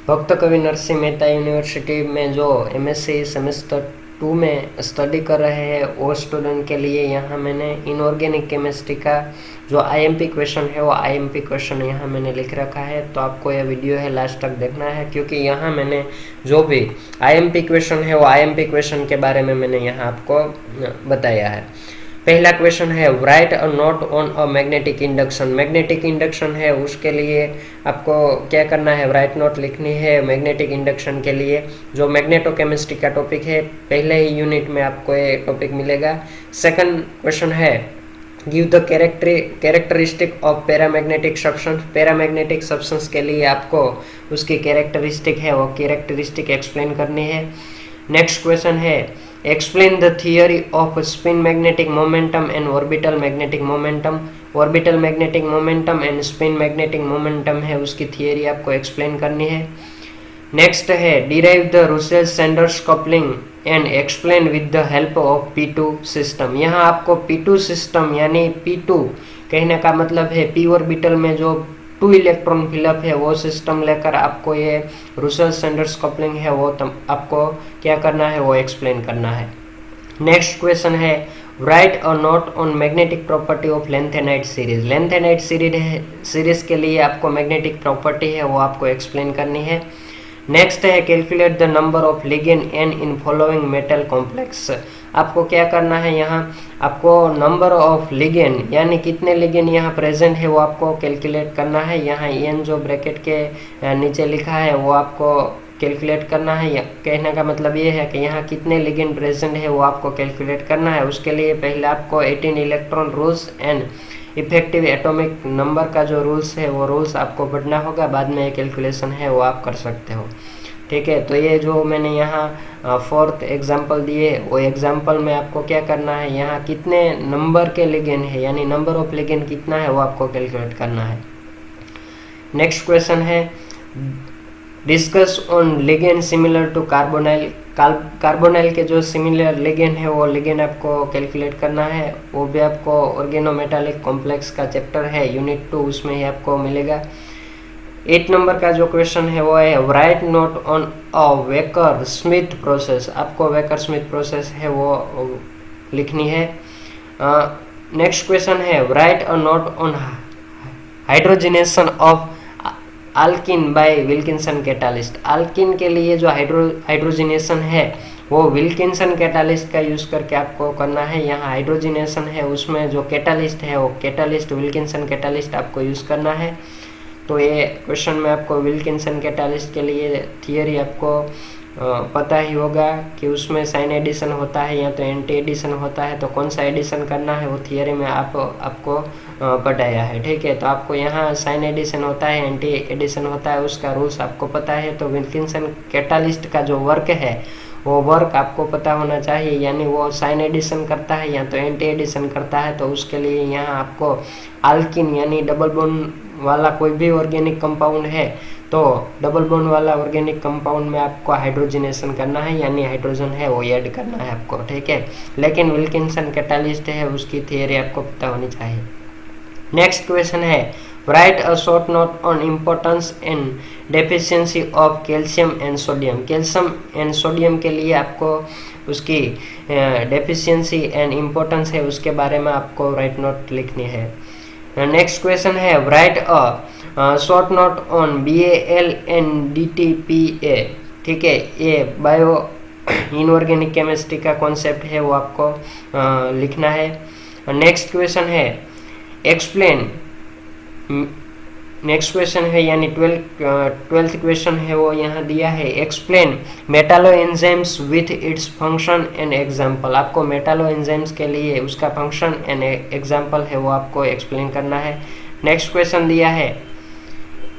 भक्त कवि नरसिंह मेहता यूनिवर्सिटी में जो एमएससी सेमेस्टर 2 में स्टडी कर रहे हैं वो स्टूडेंट के लिए यहाँ मैंने इनऑर्गेनिक केमिस्ट्री का जो आईएमपी क्वेश्चन है वो आईएमपी क्वेश्चन यहाँ मैंने लिख रखा है। तो आपको यह वीडियो है लास्ट तक देखना है, क्योंकि यहाँ मैंने जो भी आईएमपी क्वेश्चन है वो आईएमपी क्वेश्चन के बारे में मैंने यहाँ आपको बताया है। पहला क्वेश्चन है write a note on a magnetic induction. Magnetic induction है उसके लिए आपको क्या करना है, राइट नोट लिखनी है मैग्नेटिक इंडक्शन के लिए। जो मैग्नेटोकेमिस्ट्री का टॉपिक है पहले ही यूनिट में आपको ये टॉपिक मिलेगा। सेकंड क्वेश्चन है give the characteristic of paramagnetic substance. Paramagnetic substance के लिए आपको उसकी कैरेक्टरिस्टिक है वो कैरेक्टरिस्टिक एक्सप्लेन करनी है। नेक्स्ट क्वेश्चन है explain the theory off spin magnetic momentum and orbital magnetic momentum. Orbital magnetic momentum and spin magnetic momentum है उसकी थियरी आपको एक्सप्लेन करनी है। नेक्स्ट है derive the Russell Sanders coupling and explain with the help of P2 system. यहाँ आपको P2 system यानी P2 कहने का मतलब है p ऑर्बिटल में जो 2 इलेक्ट्रॉन फिलअप है वो सिस्टम लेकर आपको ये रुसेल सैंडर्स कपलिंग है वो आपको क्या करना है वो एक्सप्लेन करना है। नेक्स्ट क्वेश्चन है write a note on magnetic property of lanthanide series. Lanthanide series के लिए आपको मैग्नेटिक प्रॉपर्टी है वो आपको एक्सप्लेन करनी है। नेक्स्ट है calculate the number of ligand N in following metal complex. आपको क्या करना है, यहाँ आपको नंबर ऑफ लिगेंड यानी कितने लिगेंड यहाँ प्रेजेंट है वो आपको कैलकुलेट करना है। यहाँ एन जो ब्रैकेट के नीचे लिखा है वो आपको कैलकुलेट करना है। कहने का मतलब ये है कि यहाँ कितने लिगेंड प्रेजेंट है वो आपको कैलकुलेट करना है। उसके लिए पहले आपको 18 electron rules and effective atomic number का जो रूल्स है वो रूल्स आपको पढ़ना होगा, बाद में ये कैलकुलेशन है वो आप कर सकते हो। ठीक है, तो ये जो मैंने यहाँ 4th एग्जाम्पल दिए वो एग्जाम्पल में आपको क्या करना है, यहाँ कितने नंबर के लिगेंड है यानी नंबर ऑफ लिगेंड कितना है वो आपको कैलकुलेट करना है। नेक्स्ट क्वेश्चन है discuss on ligand similar to carbonyl. Carbonyl के जो सिमिलर लिगेंड है वो लिगेंड आपको कैलकुलेट करना है। वो भी आपको ऑर्गेनोमेटालिक कॉम्प्लेक्स का चैप्टर है यूनिट 2 उसमें ही आपको मिलेगा। 8 नंबर का जो क्वेश्चन है वो है write note on a Wacker Smidt process. आपको वेकर स्मिथ प्रोसेस है वो लिखनी है। नेक्स्ट क्वेश्चन है write a note on hydrogenation of alkene by Wilkinson catalyst. Alkene के लिए जो हाइड्रोजिनेशन है वो विल्किंसन कैटालिस्ट का यूज करके आपको करना है। यहाँ हाइड्रोजिनेशन है उसमें जो कैटालिस्ट है वो कैटालिस्ट विल्किंसन कैटालिस्ट आपको यूज करना है। तो ये क्वेश्चन में आपको विल्किंसन कैटालिस्ट के लिए थियरी आपको पता ही होगा कि उसमें साइन एडिशन होता है या तो एंटी एडिशन होता है, तो कौन सा एडिशन करना है वो थियरी में आपको पढ़ाया है। ठीक है, तो आपको यहाँ साइन एडिशन होता है एंटी एडिशन होता है उसका रूल्स आपको पता है। तो विल्किंसन कैटालिस्ट का जो वर्क है वो वर्क आपको पता होना चाहिए, यानी वो साइन एडिशन करता है या तो एंटी एडिशन करता है। तो उसके लिए यहाँ आपको अल्किन यानी डबल बॉन्ड वाला कोई भी ऑर्गेनिक कंपाउंड है तो डबल बॉन्ड वाला ऑर्गेनिक कंपाउंड में आपको हाइड्रोजिनेशन करना है यानी हाइड्रोजन है वो ऐड करना है आपको। ठीक है, लेकिन विल्किंसन कैटालिस्ट है उसकी थियरी आपको पता होनी चाहिए। नेक्स्ट क्वेश्चन है write a short note on importance and deficiency of calcium and sodium. Calcium and sodium के लिए आपको उसकी डेफिशिएंसी एंड इम्पोर्टेंस है उसके बारे में आपको राइट नोट लिखनी है। नेक्स्ट क्वेश्चन है write a short note on BAL and DTPA। ठीक है, ये बायो इनऑर्गेनिक केमिस्ट्री का कॉन्सेप्ट है वो आपको लिखना है। नेक्स्ट क्वेश्चन है एक्सप्लेन। नेक्स्ट क्वेश्चन है यानी 12th क्वेश्चन है वो यहाँ दिया है explain metallo enzymes with its function and example. आपको मेटालो एंजाइम्स के लिए उसका फंक्शन एंड एग्जाम्पल है वो आपको एक्सप्लेन करना है। नेक्स्ट क्वेश्चन दिया है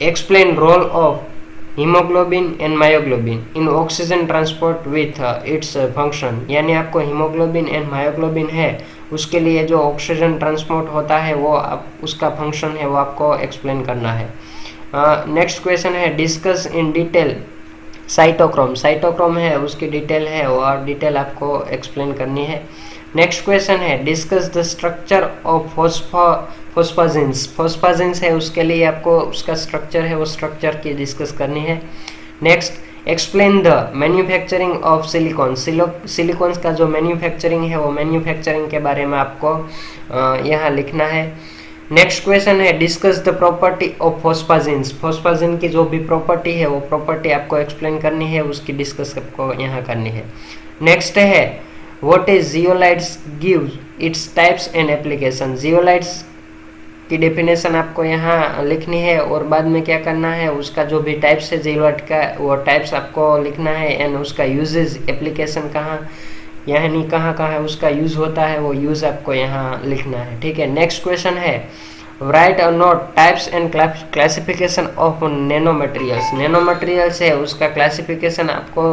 explain role of haemoglobin and myoglobin in oxygen transport with its function. यानी आपको हीमोग्लोबिन एंड मायोग्लोबिन है उसके लिए जो ऑक्सीजन ट्रांसपोर्ट होता है वो उसका फंक्शन है वो आपको एक्सप्लेन करना है। नेक्स्ट क्वेश्चन है discuss in detail cytochrome. Cytochrome है उसकी डिटेल है और डिटेल आपको एक्सप्लेन करनी है। नेक्स्ट क्वेश्चन है डिस्कस द स्ट्रक्चर ऑफ फोस्फाजिन्स। फोस्फाजिन्स है उसके लिए आपको उसका स्ट्रक्चर है वो स्ट्रक्चर की डिस्कस करनी है। Next, explain the manufacturing of silicon. Silicones का जो मैन्युफैक्चरिंग है वो मैन्युफैक्चरिंग के बारे में आपको यहाँ लिखना है। नेक्स्ट क्वेश्चन है, डिस्कस द प्रॉपर्टी ऑफ फोस्फाजिन्स। फोस्फाजिन की जो भी प्रॉपर्टी है वो प्रॉपर्टी आपको एक्सप्लेन करनी है, उसकी डिस्कस आपको यहाँ करनी है। नेक्स्ट है, what is zeolites, give its types and application. Zeolites की डेफिनेशन आपको यहाँ लिखनी है और बाद में क्या करना है, उसका जो भी टाइप्स है जियोलाइट का वो टाइप्स आपको लिखना है एंड उसका यूजेज, एप्लीकेशन कहाँ यानी कहाँ कहाँ उसका यूज होता है वो यूज आपको यहाँ लिखना है। ठीक है। नेक्स्ट क्वेश्चन है, राइट और note types and classification of nano materials. Nano materials है उसका क्लासिफिकेशन आपको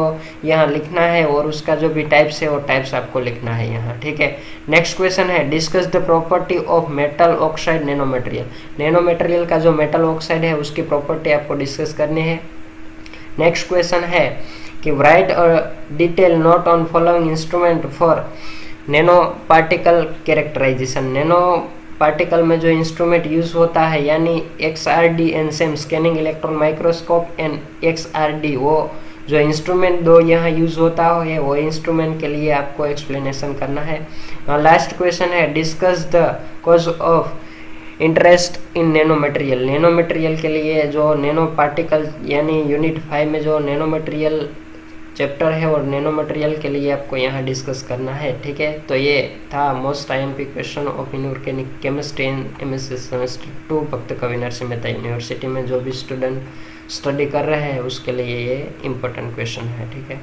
यहाँ लिखना है और उसका जो भी टाइप्स है वो टाइप्स आपको लिखना है यहाँ। ठीक है। नेक्स्ट क्वेश्चन है, discuss the property of metal oxide nano material. Nano material का जो मेटल ऑक्साइड है उसकी प्रॉपर्टी आपको डिस्कस करनी है। नेक्स्ट क्वेश्चन है कि write a detail note on following instrument for nano particle characterisation. Nano particle में जो इंस्ट्रूमेंट यूज होता है यानी XRD and SEM scanning electron microscope and XRD, वो जो इंस्ट्रूमेंट दो यहाँ यूज होता है वो इंस्ट्रूमेंट के लिए आपको एक्सप्लेनेशन करना है। लास्ट क्वेश्चन है, discuss the cause of interest in nano material. Nano material के लिए जो नैनो पार्टिकल यानी यूनिट 5 में जो नैनो मटेरियल चैप्टर है और नैनो मटेरियल के लिए आपको यहाँ डिस्कस करना है। ठीक है। तो ये था most IMP question of inorganic chemistry in MSc semester 2 भक्त कवि नरसिंह मेहता यूनिवर्सिटी में जो भी स्टूडेंट स्टडी कर रहे हैं उसके लिए ये इम्पोर्टेंट क्वेश्चन है। ठीक है।